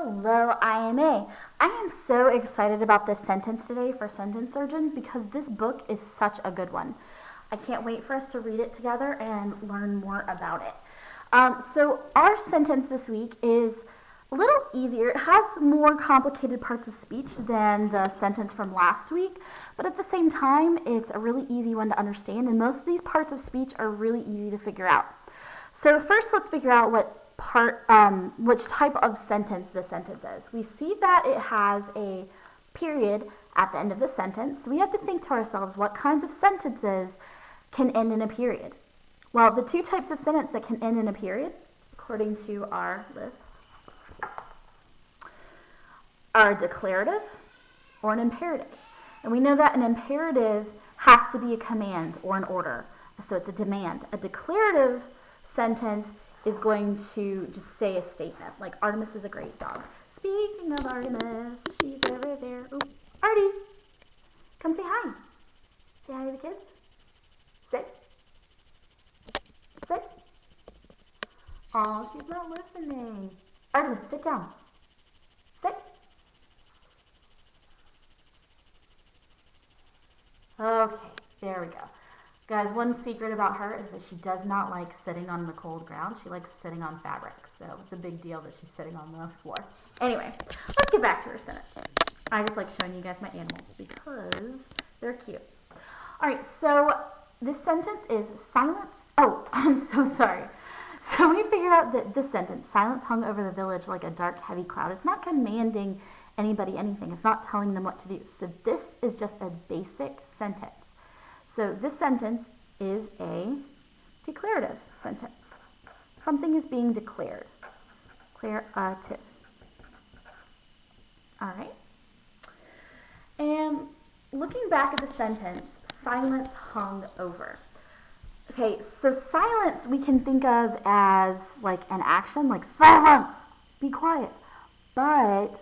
Hello, IMA. I am so excited about this sentence today for Sentence Surgeon because this book is such a good one. I can't wait for us to read it together and learn more about it. So our sentence this week is a little easier. It has more complicated parts of speech than the sentence from last week, but at the same time, it's a really easy one to understand, and most of these parts of speech are really easy to figure out. So first, let's figure out which type of sentence the sentence is. We see that it has a period at the end of the sentence, so we have to think to ourselves what kinds of sentences can end in a period. Well, the two types of sentence that can end in a period, according to our list, are a declarative or an imperative. And we know that an imperative has to be a command or an order, so it's a demand. A declarative sentence is going to just say a statement, like Artemis is a great dog. Speaking of Artemis, she's over there. Ooh, Artie, come say hi. Say hi to the kids. Sit. Sit. Oh, she's not listening. Artemis, sit down. Sit. Okay, there we go. Guys, one secret about her is that she does not like sitting on the cold ground. She likes sitting on fabric, so it's a big deal that she's sitting on the floor. Anyway, let's get back to her sentence. I just like showing you guys my animals because they're cute. All right, so this sentence is silence. Oh, I'm so sorry. So we figured out that this sentence, silence hung over the village like a dark, heavy cloud. It's not commanding anybody anything. It's not telling them what to do. So this is just a basic sentence. So this sentence is a declarative sentence. Something is being declared. Declarative. All right. And looking back at the sentence, silence hung over. Okay, so silence we can think of as like an action, like silence, be quiet. But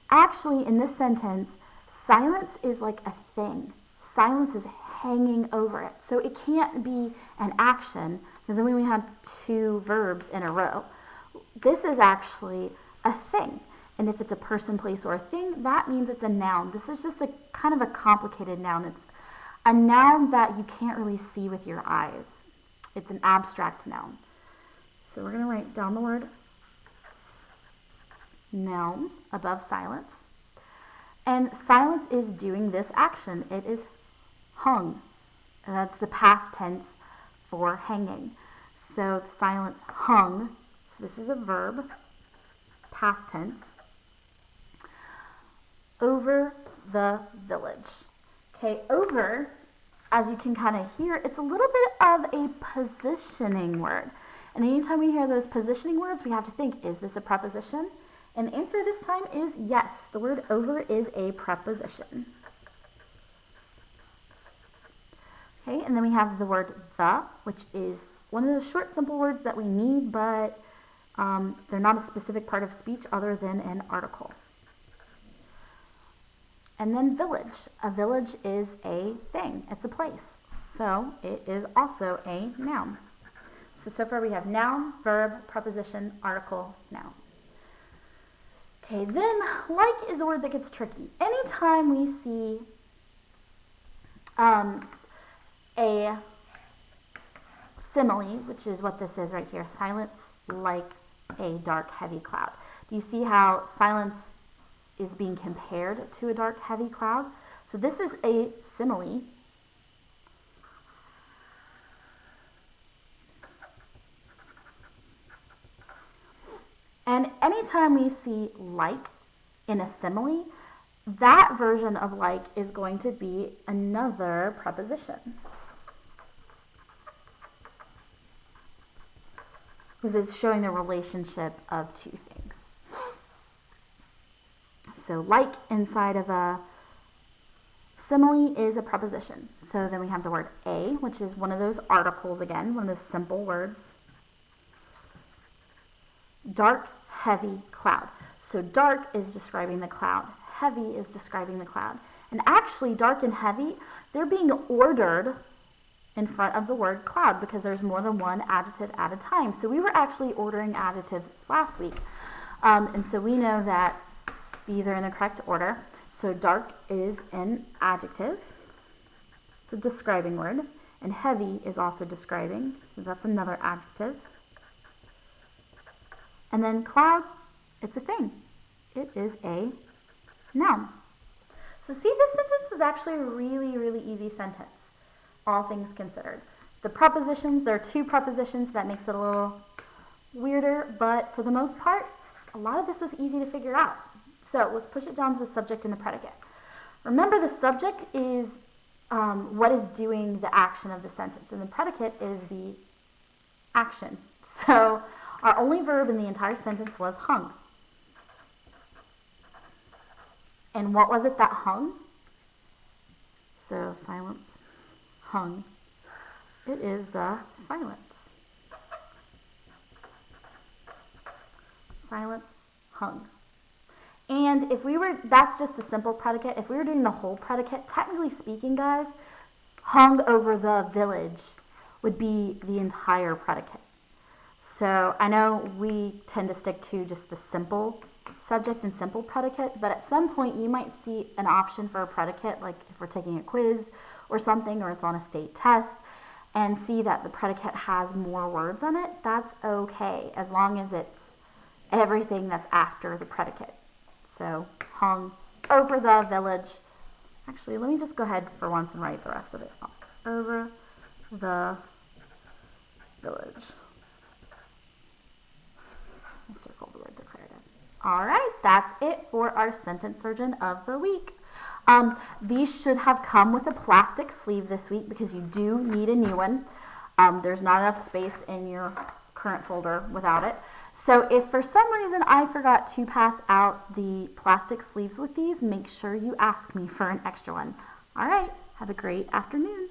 actually in this sentence, silence is like a thing. Silence is hanging over it. So it can't be an action because then we have two verbs in a row. This is actually a thing. And if it's a person, place, or a thing, that means it's a noun. This is just a kind of a complicated noun. It's a noun that you can't really see with your eyes. It's an abstract noun. So we're going to write down the word noun above silence. And silence is doing this action. It is hung. And that's the past tense for hanging. So the silence hung. So this is a verb, past tense. Over the village. Okay, over, as you can kind of hear, it's a little bit of a positioning word. And anytime we hear those positioning words, we have to think, is this a preposition? And the answer this time is yes. The word over is a preposition. Okay, and then we have the word the, which is one of those short, simple words that we need, but they're not a specific part of speech other than an article. And then village. A village is a thing. It's a place. So it is also a noun. So far we have noun, verb, preposition, article, noun. Okay, then like is a word that gets tricky. Anytime we see a simile, which is what this is right here, silence like a dark, heavy cloud. Do you see how silence is being compared to a dark, heavy cloud? So this is a simile. And anytime we see like in a simile, that version of like is going to be another preposition. Because it's showing the relationship of two things. So like inside of a simile is a preposition. So then we have the word a, which is one of those articles again, one of those simple words. Dark, heavy cloud. So dark is describing the cloud. Heavy is describing the cloud. And actually, dark and heavy, they're being ordered in front of the word cloud because there's more than one adjective at a time. So we were actually ordering adjectives last week. And so we know that these are in the correct order. So dark is an adjective. It's a describing word. And heavy is also describing. So that's another adjective. And then cloud, it's a thing. It is a noun. So see, this sentence was actually a really, really easy sentence, all things considered. The prepositions, there are 2 prepositions, that makes it a little weirder, but for the most part, a lot of this was easy to figure out. So let's push it down to the subject and the predicate. Remember, the subject is what is doing the action of the sentence, and the predicate is the action. So our only verb in the entire sentence was hung. And what was it that hung? So silence, hung. It is the silence. Silence, hung. And if we were, that's just the simple predicate. If we were doing the whole predicate, technically speaking, guys, hung over the village would be the entire predicate. So I know we tend to stick to just the simple subject and simple predicate, but at some point you might see an option for a predicate, like if we're taking a quiz or something, or it's on a state test, and see that the predicate has more words on it. That's okay, as long as it's everything that's after the predicate. So hung over the village. Actually, let me just go ahead for once and write the rest of it. Over the village. I circled the word declarative. All right, that's it for our sentence surgeon of the week. These should have come with a plastic sleeve this week because you do need a new one. There's not enough space in your current folder without it. So if for some reason I forgot to pass out the plastic sleeves with these, make sure you ask me for an extra one. All right, have a great afternoon.